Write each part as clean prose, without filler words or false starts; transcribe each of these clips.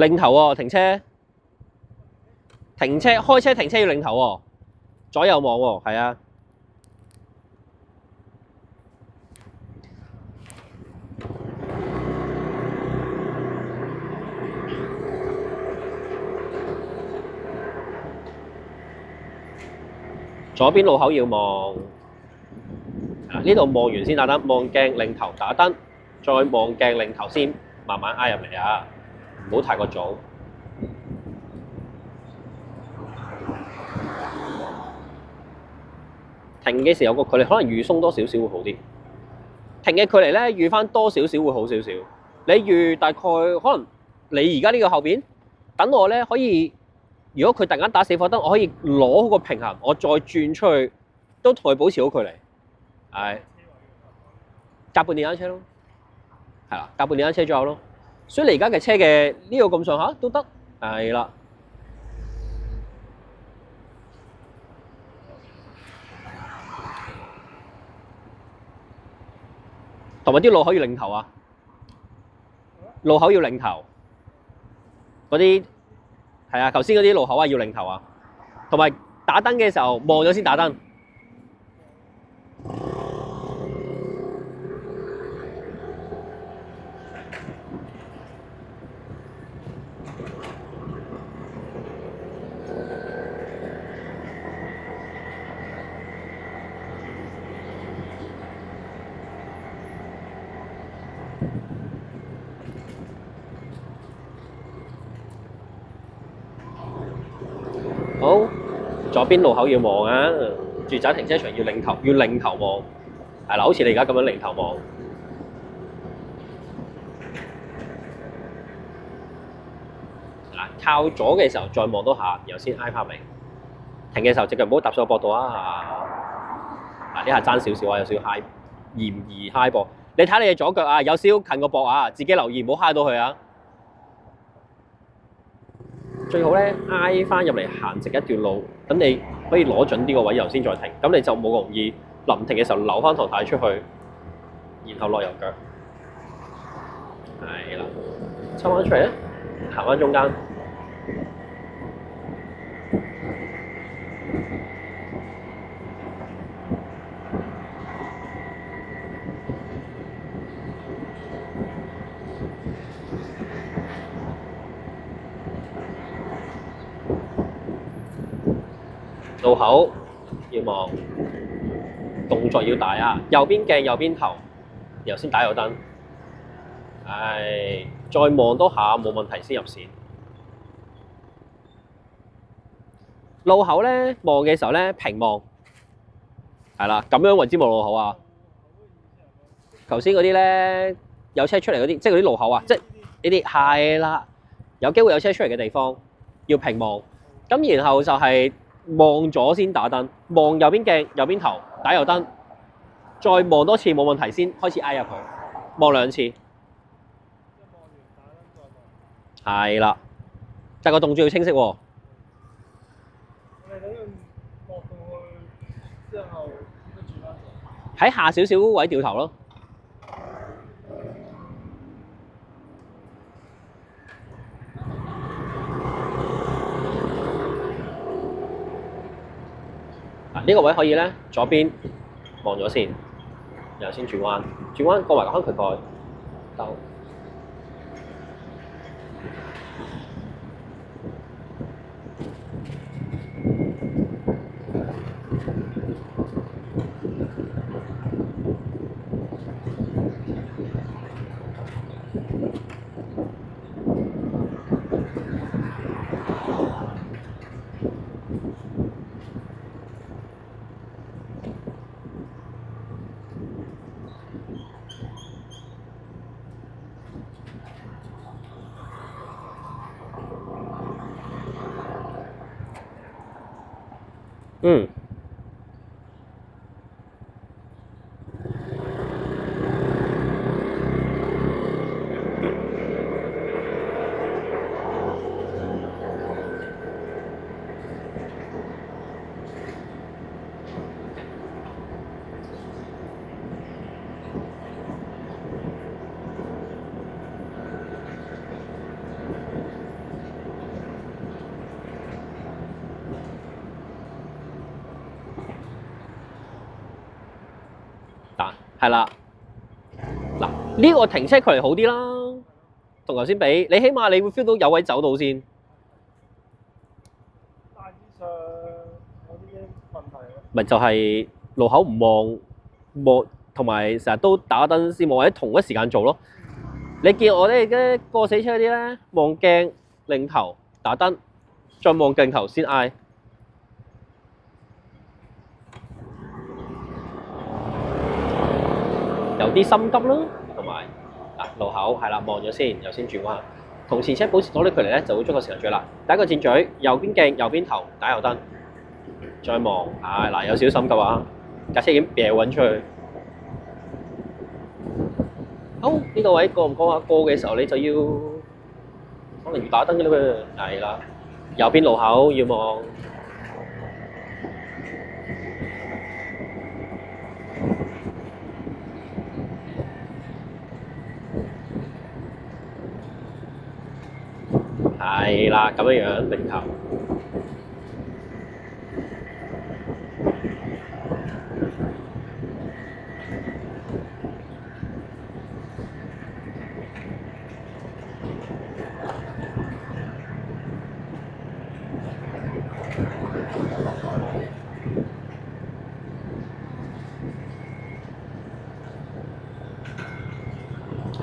擰頭喎，停車，開車停車要擰頭喎，左右望喎，係啊。左邊路口要望，呢度望完先打燈，望鏡擰頭打燈，再望鏡擰頭先慢慢挨入嚟啊！唔好太過早。停嘅時候個距離可能預鬆多少少會好啲。停嘅距離咧預翻多少少會好少少。你預大概可能你而家呢個後邊，等我咧可以。如果佢突然間打死火燈，我可以攞好個平衡，我再轉出去，都同佢保持好距離。係隔半電單車咯，係啦，隔半電單車左右咯。所以你而家嘅車嘅呢個咁上下都得，係啦。同埋啲路口要擰頭啊，路口要擰頭，嗰啲。係啊，頭先嗰啲路口啊要擰頭啊，同埋打燈嘅時候望咗先打燈。好，左邊路口要望啊，住宅停車場要擰頭望，係啦，好似你而家咁樣擰頭望。嗱，靠左嘅時候再望多下，然後先挨翻嚟。停嘅時候隻腳唔好搭上個膊度啊！嗱，呢下爭少少啊，有少少揩，嫌疑揩膊。你睇你嘅左腳啊，有少少近個膊啊，自己留意唔好揩到佢啊！最好咧挨翻入嚟行直一段路，等你可以攞準啲個位，然後先再停。咁你就冇咁容易臨停嘅時候扭翻堂太出去，然後落右腳。係啦，抽翻出嚟咧，行翻中間。路口要望，動作要大啊！右邊鏡右邊頭，然後先打右燈。再望多下冇問題先入線。路口咧望嘅時候咧平望，係啦，咁樣為之望路口啊。頭先嗰啲咧有車出嚟嗰啲，即係嗰啲路口啊，即係呢啲係啦，有機會有車出嚟嘅地方要平望。咁然後就係望左先打燈，望右邊鏡右邊頭打右燈，再望多次冇問題先開始挨入去，望2次。係啦，但係個動作要清晰喎。喺下少少位掉頭咯。呢個位可以咧，左邊望咗先，然後先轉彎，轉彎過埋個坑渠蓋，兜。係啦。嗱，呢個停車距離好啲啦，同頭先比，你起碼你會 feel 到有位走到先。大致上有啲問題咧。咪就係路口唔望，同埋成日都打燈先望，或者同一時間做咯。你見我哋嘅過死車嗰啲咧，望鏡擰頭打燈，再望鏡頭先嗌。有啲心急啦，同埋路口係啦，望咗先，又先轉彎。同前車保持多啲距離咧，就會捉個時間最啦。第一個箭嘴，右邊鏡、右邊頭打右燈，再望嗱，有少少心急啊！架車已經掉緊出去。好，呢個位過唔過啊？過嘅時候你就要可能要打燈嘅啦噃，係啦。右邊路口要望。係啦，咁樣樣擰頭。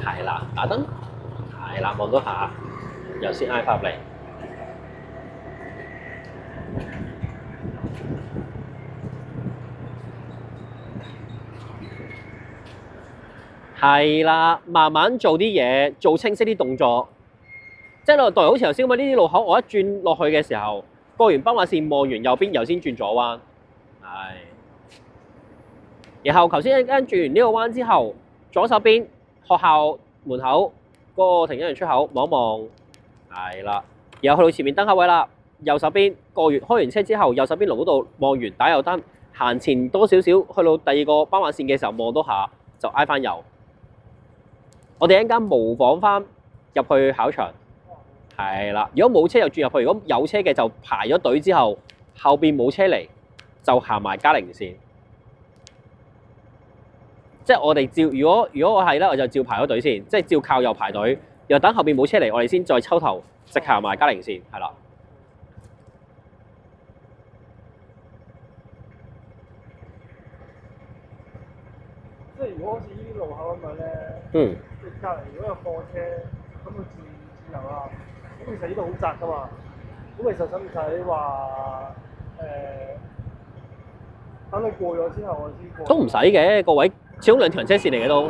係啦，打燈。係啦，望多下。又先挨翻入嚟，係啦，慢慢做啲嘢，做清晰啲動作。即係代好似頭先咁呢啲路口，我一轉落去嘅時候，過完斑馬線望完右邊，又先轉左彎。係。然後頭先一間轉完呢個彎之後，左手邊學校門口嗰個停車場出口望一望。係啦，然後去到前面燈口位啦，右手邊開完車之後，右手邊龍嗰度望完打右燈，行前多少少，去到第二個斑馬線嘅時候望多下，就挨翻右。我哋一陣間模仿翻入去考場，係啦。如果冇車就轉入去，如果有車嘅就排咗隊之後，後邊冇車嚟就行埋加零線。即係我哋照，如果我係咧，我就照排咗隊先，即係照靠右排隊。又等後邊冇車嚟，我哋先再抽頭直行埋加零線，係啦。即係如果好似呢啲路口咁樣咧，即係隔離如果有貨車，咁佢自由啦。咁其實呢度好窄噶嘛。咁其實使唔使話等你過咗之後我先過？都唔使嘅，個位始終兩條人車線嚟嘅都。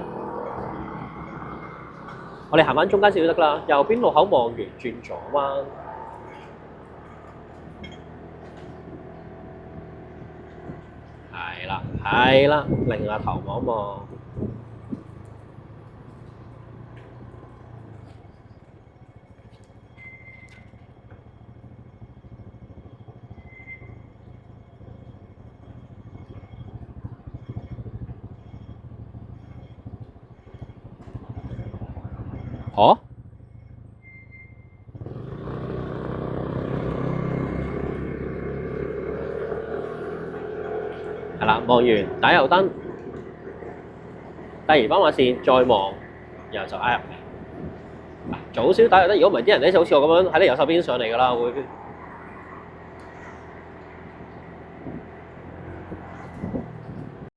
我哋行翻中間線就得啦，右邊路口望完轉左彎。係啦，係啦，擰下頭望一望。哦，係啦，望完打右燈，第二斑馬線再望，然後就挨入嚟。早少打右燈，如果唔係啲人咧就好似我咁樣喺你右手邊上嚟㗎啦，會。